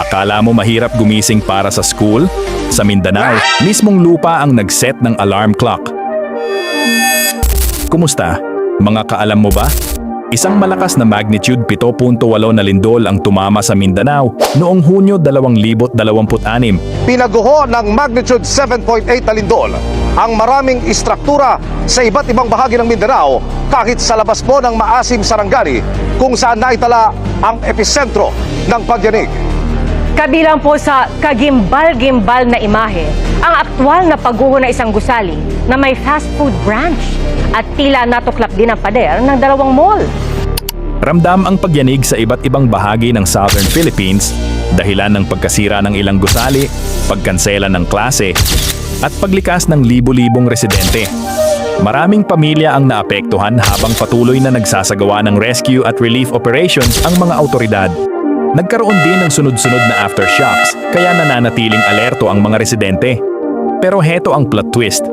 Akala mo mahirap gumising para sa school? Sa Mindanao, mismong lupa ang nag-set ng alarm clock. Kumusta? Mga kaalam mo ba? Isang malakas na magnitude 7.8 na lindol ang tumama sa Mindanao noong Hunyo 2026. Pinaguho ng magnitude 7.8 na lindol ang maraming istruktura sa iba't ibang bahagi ng Mindanao kahit sa labas po ng maasim Sarangani kung saan naitala ang episentro ng pagyanig. Kabilang po sa kagimbal-gimbal na imahe ang aktwal na pagguho ng isang gusali na may fast food branch at tila natuklap din ang pader ng dalawang mall. Ramdam ang pagyanig sa iba't ibang bahagi ng Southern Philippines dahilan ng pagkasira ng ilang gusali, pagkansela ng klase, at paglikas ng libo-libong residente. Maraming pamilya ang naapektuhan habang patuloy na nagsasagawa ng rescue at relief operations ang mga autoridad. Nagkaroon din ng sunod-sunod na aftershocks kaya nananatiling alerto ang mga residente. Pero heto ang plot twist.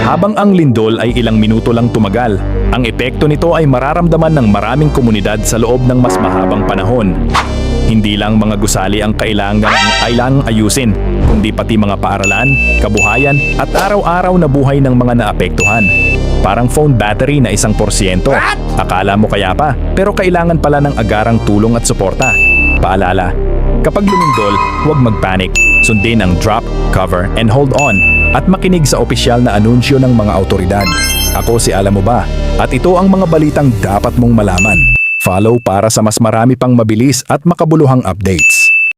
Habang ang lindol ay ilang minuto lang tumagal, ang epekto nito ay mararamdaman ng maraming komunidad sa loob ng mas mahabang panahon. Hindi lang mga gusali ang kailangang ayusin, kundi pati mga paaralan, kabuhayan at araw-araw na buhay ng mga naapektuhan. Parang phone battery na 1%. Akala mo kaya pa, pero kailangan pala ng agarang tulong at suporta. Paalala, kapag lumindol, huwag magpanik. Sundin ang drop, cover, and hold on at makinig sa opisyal na anunsyo ng mga autoridad. Ako si Alam Mo Ba? At ito ang mga balitang dapat mong malaman. Follow para sa mas marami pang mabilis at makabuluhang updates.